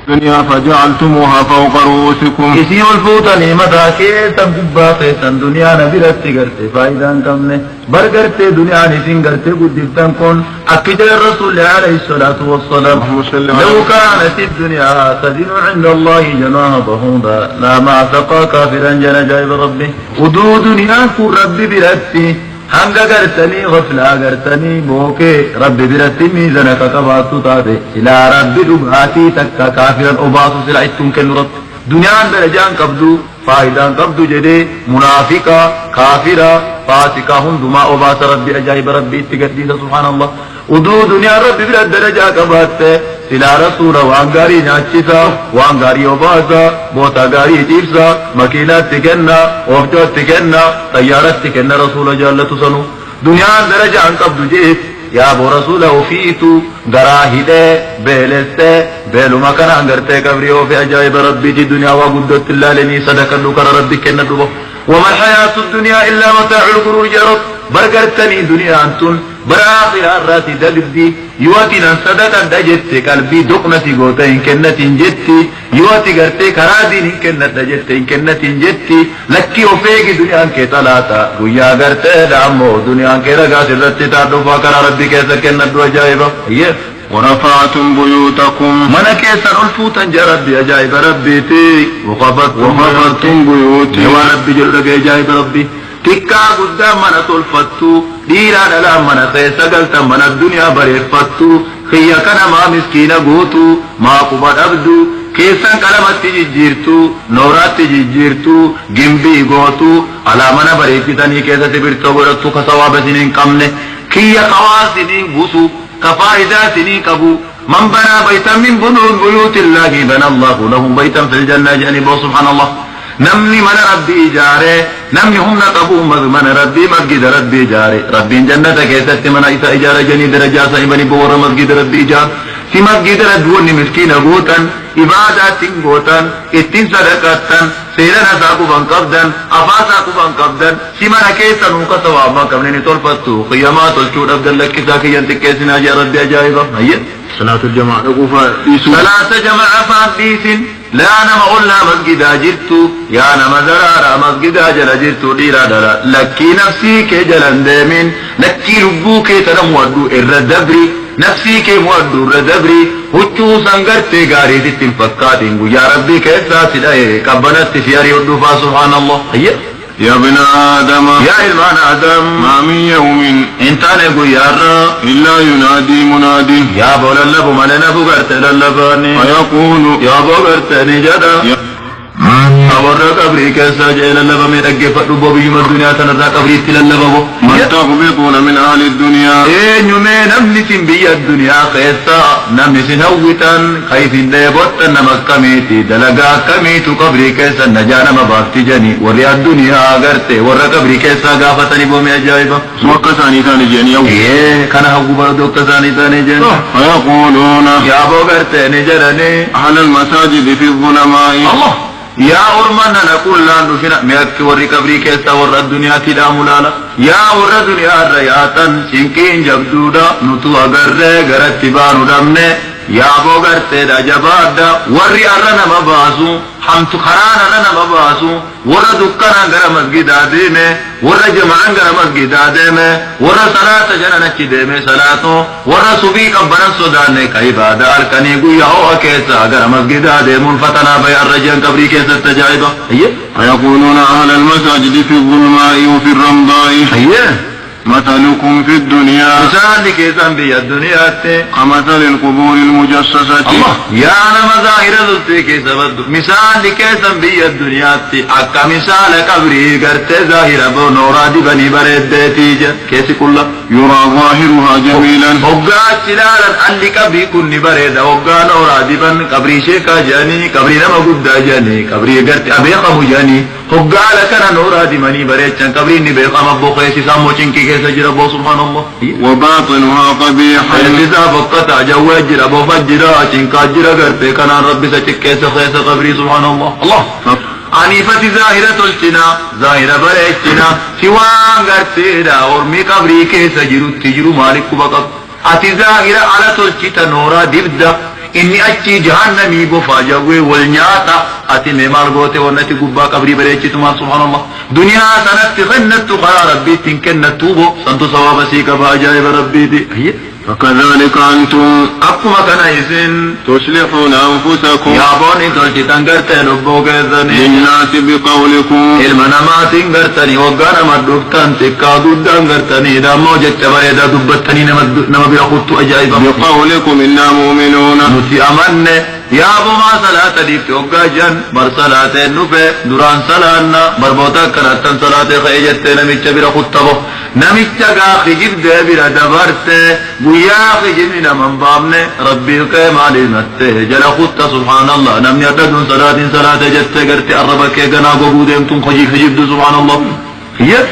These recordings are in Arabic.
الدنيا فجعلتموها فوق رؤوسكم إسي والفوتني متى كيسا جبا قيسا دنيا نبرت قرت فايدان كمني برقرت دنيا نسين قرت قدفتن كون أكجر الرسول عليه الصلاة والسلام لو كانت الدنيا تزن عند الله جناح بعوضة لا ما سقى كافرا جنجايب ربي ودو دنيا كو ربي برتي hanga gartanii ghaflaa gartanii bookee rabbi biratti miizana qabaattu taate silaa rabbi dhugaatii takka kaafiran obaasu sila ittuun kennu rabbi duniyaan darajaan qabdu faayidaan qabdu jedhee munaafiqa kaafira faasikaa hundumaa obaasa rabbi ajaa'iba rabbi itti gadhiisa subhaanallah uduu duniyaan rabbi bira darajaa qabaatte silaa rasuula waan gaarii nyaachisa waan gaarii obaasa boota gaarii ciibsa makiinaatti kenna ooftoatti kenna xayyaaratti kenna rasuula jaallatu sanu duniyaan darajaan qabdu jeef yaa boo rasuula ofiitu garaa hidhee beelessee beeluma kana hangartee qabrii oofe ajaa'iba rabbiiti duniyaa waa guddootti ilaalenii sadaqadhu kara rabbi kenna dhubo وما الحياة الدنيا إلا متاع الغرور يا رب برقرتني دنيا أنتن برآخر الراتي دلبدي يواتي ننصدقا دجت قلبي دقنتي قوتا إن كنت جتي يواتي قرتي كرادي إن كنت دجت إن كنت جتي لكي وفيق دنيا أنك تلاتا ويا قرتي دعمو دنيا أنك رقاس الرتي تعدو فاكرا ربي كيسا كنت وجائبا ورفعتم بيوتكم من كيسا الفوتا جربي أجائب ربي تي وخفضتم بيوتي وربي جلد أجائب ربي تكا قدام من تلفتو ديرا دلا من خيسا قلتا من الدنيا بريفتو خيا كان ما مسكين قوتو ما قبض أبدو كيسا كلمة تجيرتو نورات تجيرتو جنبي قوتو على من بريفتني كيسا تبرتو برتو كسواب سنين قمني كيا قواسنين بوسو كفائدات كبو من بنى بيتا من بيوت الله بنى الله له بيتا في الجنة جانب سبحان الله نمني من ربي جاري نمني هم نقبو من ربي مسجد ربي جاري ربي جنة كيست من إيسا إجارة جني درجة سايبني بور مسجد ربي جار في مسجد ردوني مسكين غوتا إبادات غوتا اتن صدقاتا سيرنا ساقو بانقبدا أفاساقو بانقبدا سيمانا كيسا نوكا سواب ما كمنيني طرفتو خيامات الشور أبدال لك كيسا انت كيسنا جاء ربي أجائبا هيا صلاة الجماعة صلاة جماعة فانديس لا أنا ما قلنا مسجدا جرتو يا أنا مزرارا مسجدا جل جرتو ديرا دلا لكي نفسي كي جلن ديمين لكي ربو كي تنمودو الردبري نفسي كي مودو الردبري هچو سنگرتي غاري دي تنفكاتين يا ربي كيسا سلاي كبنت سياري ودفا سبحان الله هيا يا ابن آدم يا إلمان آدم ما من يوم انت نقول يا رب إلا ينادي مناد يا بول اللبو من نبو قرت للباني ويقول يا بو قرت نجدا أورا قبري كيسا جيل اللبا من أقفت ربو بيوم الدنيا تنرى قبري تل اللبا مستغبطون من أهل الدنيا نمي نمني بي الدنيا خيسا نمني سنوتا خيف الليبوتا نمكميتي دلقا كميتو قبري كيسا نجانا مبافتي جني وريا الدنيا أغرتي ورا قبري كيسا قافتني بومي أجايبا وكساني ثاني جاني كان هقو بردو كساني ثاني جاني ويقولون يا بو قرتي نجرني على المساجد في الظلماء الله يا أرمنا نقول لا نفنا ميك وري قبري كيسا ورا الدنيا تدا ملالا يا ورا الدنيا رياتا سنكين جبدودا نتو أغر غرت بانو دمني يا بوغرت دا جبادا وري أرنا مباسو حمت خرانا لنا مباسو ورا دكنا غر مسجد ديمه ورا جماعة غر مسجد ديمه ورا صلاة جننا ديمه صلاتو ورا صبي قبنا سودان كايبادا الكني غيا هو كيسا غر مسجد ديمون فتنا بي الرجال قبري كيسا تجايبا ويقولون أهل المساجد في الظلماء وفي الرمضاء مثلكم في الدنيا مثال كيسا بي الدنيا كمثل القبور المجسسة الله يا أنا مظاهر ذلتي كيسا بدو مثال كيسا بي الدنيا أكا مثال قبري قرت ظاهر بو نورا دي بني برد تيجا كيسي كلا يرى ظاهرها جميلا وقا چلالا اللي قبري كن برد وقا نورا دي بن قبري شيكا جاني قبري نما قد جاني قبري قرت أبيقه جاني وقا لكنا نورا دي مني برد چن قبري نبيقه مبو خيسي سامو چنكي سجل أبو سبحان الله وباطنها قبيح إذا فقطع جواجر أبو فجرا شنكاجر قرتي كان ربي سجكيس خيس قبري سبحان الله الله عنيفة ظاهرة الجنا ظاهرة بريتنا سوان قرتي دا ورمي قبري كيس جرو تجرو مالك بقب أتي ظاهرة على تلجتا نورا دبدا إني أتي جهنمي بفاجوي والنياتا أتي ممال قوتي ونتي قبا قبري بريتي سبحان الله دنيا سنت خنت خيا ربي تنكن توبو سنتو صواب سيك فاجايب ربي دي هي فكذلك أنتم أقوم كنايسين تصلحون أنفسكم يا بوني تلتي تنقرتي لبوك إذني للناس بقولكم ilmana maatiin gartanii waggaa nama dhuftan xiqqaa guddaan gartanii dammoo jecha bareedaa dubbattanii nama bira kuttu ajaa'iba بقولكم إنا مؤمنون nuti amanne yaabomaa salaata dhiifte waggaa jan bar salaateen dhufe duraan salaanna barboota akkanattan salaatee ka'ee jettee namicha bira kuttabo namicha gaa kijibdee bira dabarte guyyaa kijibni naman baafne rabbii kee maaliif natte jala kutta subhaanallah namni adda dun salaatiin salaatee jettee garte arraba kee ganaa goguu deemtun kijibdu subhaanallah yes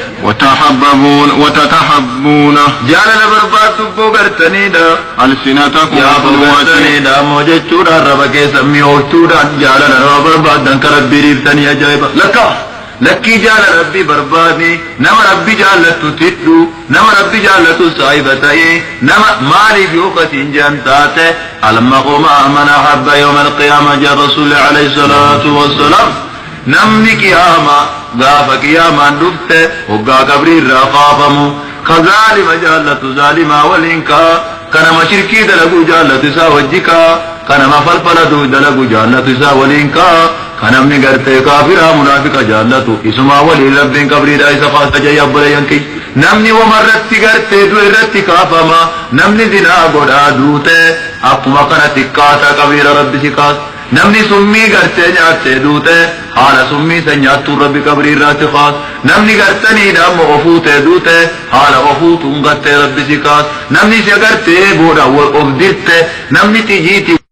وتتحبون جعلنا برباد بوغرتني دا ألسنتكم يا بوغرتني دا موجتشودا ربكي سميوشودا جعلنا برباد دنك ربي ريبتني أجايبا لكي جعل ربي بربادي نما ربي جعلتو تدو نما ربي جعلتو سايبتاي نما مالي بيوقت جانتاته ألما قوم من أحب يوم القيامة جاء رسول عليه الصلاة والسلام نمني قيامة غاف قياما دفت وقا قبري الرقافم كظالم جالة ظالما والإنكا كان مشركي دلقو جالة سا وجكا كان مفلفل دلقو جالة سا والإنكا كان من قرتي كافرا منافق جالة اسما ولي ربين قبري رئيس خاصة جيب لينكي نمني ومرت قرتي دويرت كافما نمني زنا قدا دوته أقوما كانت كاتا قبري ربي سكاس نمني سمي قرتي نعتي دوته حال سمي سنياتو ربي قبري راتي خاص نمني قرتني دام غفوته دوته حال غفوت قرتي ربي سكاس نمني سيقرتي بودا وقفدت نمني تجيتي